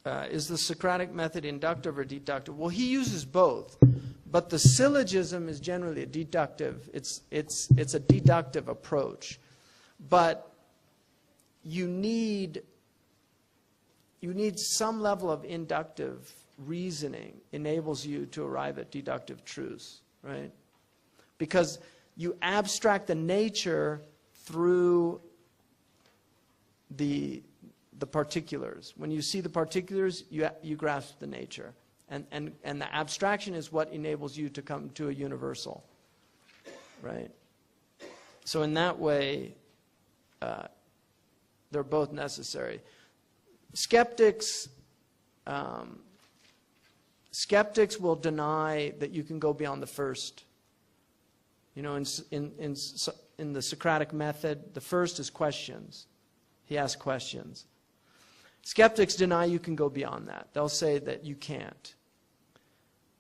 is the Socratic method inductive or deductive? Well, he uses both, but the syllogism is generally a deductive. It's a deductive approach, but you need some level of inductive reasoning enables you to arrive at deductive truths, right? Because you abstract the nature through the particulars. When you see the particulars, you grasp the nature. And the abstraction is what enables you to come to a universal, right? So in that way, they're both necessary. Skeptics will deny that you can go beyond the first. You know, in the Socratic method, the first is questions. He asks questions. Skeptics deny you can go beyond that. They'll say that you can't.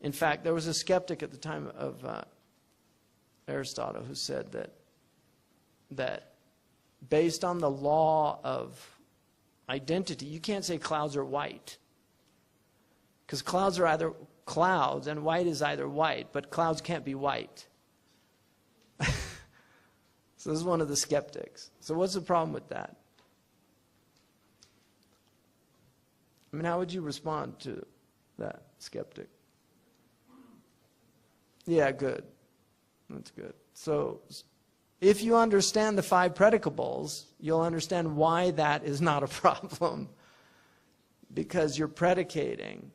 In fact, there was a skeptic at the time of Aristotle who said that based on the law of identity, you can't say clouds are white. Because clouds are either clouds and white is either white, but clouds can't be white. So this is one of the skeptics. So what's the problem with that? I mean, how would you respond to that skeptic? Yeah, good. That's good. So if you understand the 5 predicables, you'll understand why that is not a problem. Because you're predicating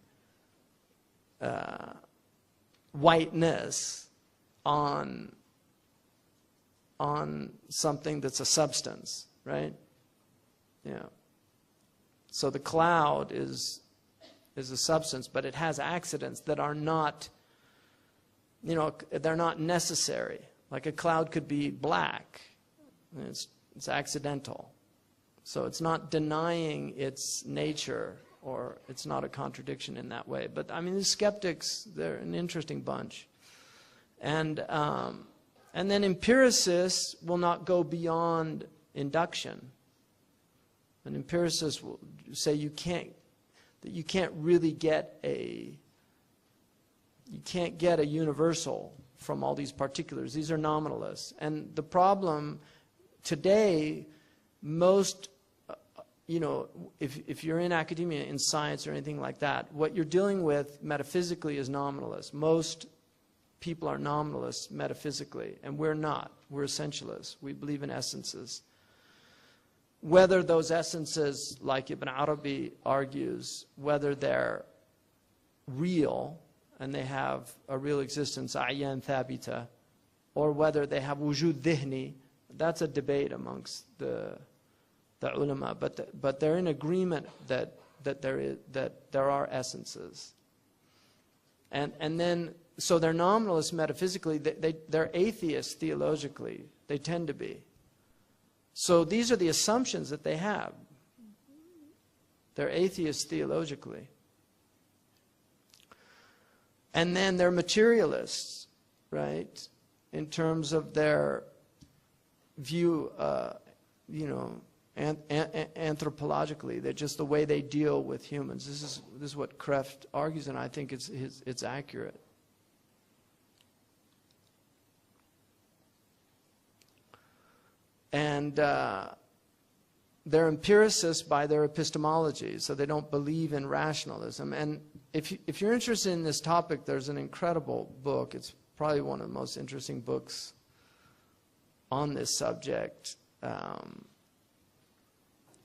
whiteness on something that's a substance, right? Yeah. So the cloud is a substance, but it has accidents that are not, you know, they're not necessary. Like a cloud could be black. It's accidental. So it's not denying its nature, or it's not a contradiction in that way. But I mean, the skeptics, they're an interesting bunch. And then empiricists will not go beyond induction. An empiricist will say you can't really get a universal from all these particulars. These are nominalists. And the problem today, most, you know, if you're in academia, in science or anything like that, what you're dealing with metaphysically is nominalists. Most people are nominalists metaphysically, and we're not. We're essentialists. We believe in essences. Whether those essences, like Ibn Arabi argues, whether they're real and they have a real existence, a'yan thabita, or whether they have wujud dhihni, that's a debate amongst the ulama. But they're in agreement that there are essences. And then, so they're nominalists metaphysically, they're atheists theologically. They tend to be. So these are the assumptions that they have. They're atheists theologically. And then they're materialists, right? In terms of their view, you know, anthropologically. They're just the way they deal with humans. This is what Kreft argues, and I think it's accurate. And they're empiricists by their epistemology, so they don't believe in rationalism. And if you're interested in this topic, there's an incredible book. It's probably one of the most interesting books on this subject.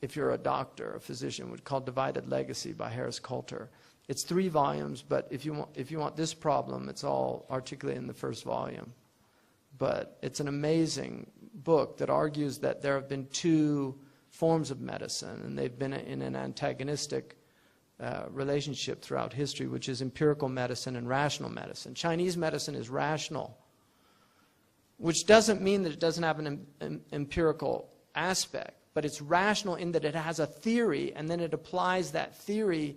If you're a doctor, a physician, called Divided Legacy by Harris Coulter. It's 3 volumes, but if you want this problem, it's all articulated in the first volume. But it's an amazing book that argues that there have been 2 forms of medicine, and they've been in an antagonistic relationship throughout history, which is empirical medicine and rational medicine. Chinese medicine is rational, which doesn't mean that it doesn't have an empirical aspect, but it's rational in that it has a theory, and then it applies that theory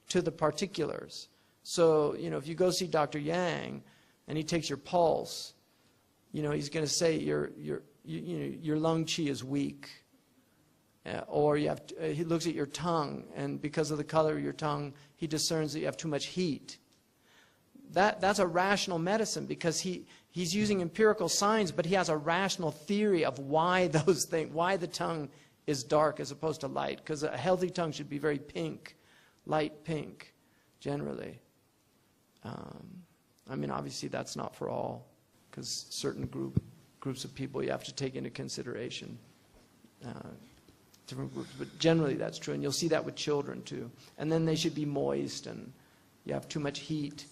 to the particulars. So, you know, if you go see Dr. Yang and he takes your pulse, you know, he's going to say your lung qi is weak. Or you have he looks at your tongue, and because of the color of your tongue, he discerns that you have too much heat. That's a rational medicine, because he's using empirical signs, but he has a rational theory of why those things, why the tongue is dark as opposed to light. Because a healthy tongue should be very pink, light pink, generally. I mean, obviously that's not for all, because certain groups of people you have to take into consideration. Different groups, but generally that's true, and you'll see that with children too. And then they should be moist, and you have too much heat,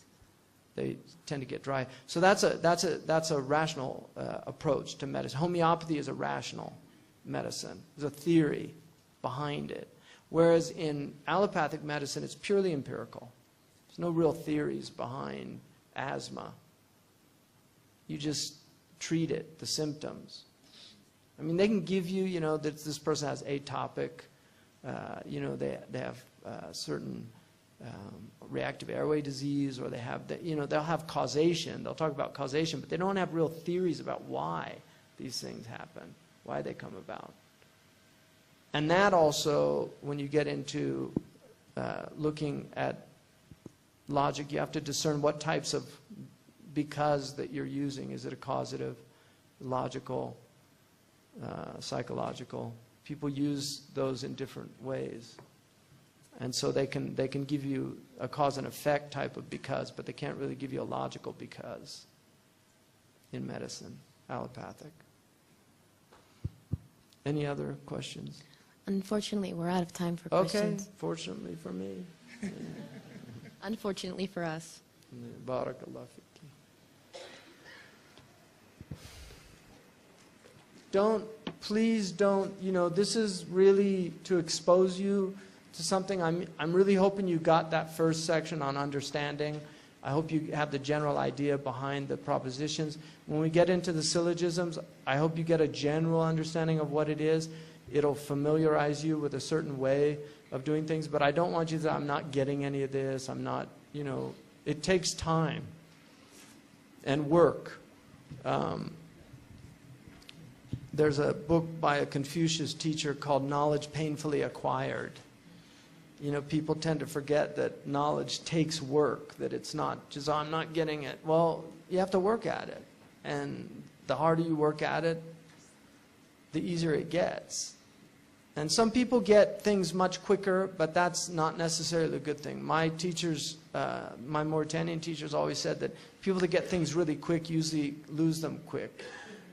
they tend to get dry. So that's a rational approach to medicine. Homeopathy is a rational medicine. There's a theory behind it. Whereas in allopathic medicine, it's purely empirical. There's no real theories behind asthma. You just treat it, the symptoms. I mean, they can give you, you know, that this person has atopic, you know, they have certain reactive airway disease, or they have, you know, they'll have causation. They'll talk about causation, but they don't have real theories about why these things happen, why they come about. And that also, when you get into looking at logic, you have to discern what types of because that you're using. Is it a causative, logical, psychological? People use those in different ways. And so they can give you a cause and effect type of because, but they can't really give you a logical because in medicine, allopathic. Any other questions? Unfortunately, we're out of time for Okay, questions. fortunately for me. Unfortunately for us. Barakallah fiki. Please don't, you know, this is really to expose you to something. I'm really hoping you got that first section on understanding. I hope you have the general idea behind the propositions. When we get into the syllogisms, I hope you get a general understanding of what it is. It'll familiarize you with a certain way of doing things, but I don't want you to say, I'm not getting any of this, I'm not, you know, it takes time and work. There's a book by a Confucius teacher called Knowledge Painfully Acquired. You know, people tend to forget that knowledge takes work, that it's not just, oh, I'm not getting it. Well, you have to work at it. And the harder you work at it, the easier it gets. And some people get things much quicker, but that's not necessarily a good thing. My teachers, my Mauritanian teachers always said that people that get things really quick usually lose them quick.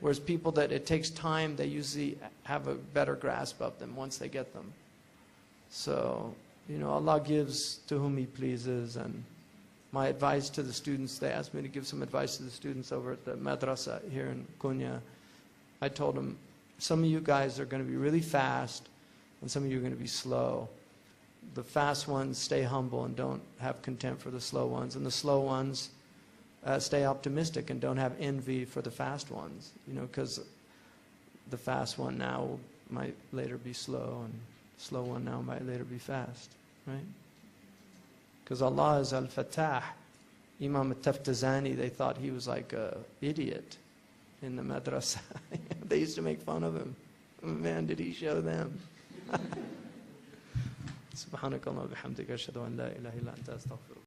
Whereas people that it takes time, they usually have a better grasp of them once they get them. So, you know, Allah gives to whom He pleases. And my advice to the students, they asked me to give some advice to the students over at the madrasa here in Konya. I told them, some of you guys are going to be really fast, and some of you are going to be slow. The fast ones, stay humble and don't have contempt for the slow ones. And the slow ones, stay optimistic and don't have envy for the fast ones. You know, because the fast one now might later be slow, and the slow one now might later be fast. Right? Because Allah is Al-Fatah. Imam Al-Taftazani, they thought he was like an idiot in the madrasa. They used to make fun of him. Man, did he show them. سبحانك اللهم وبحمدك أشهد أن لا إله إلا أنت أستغفرك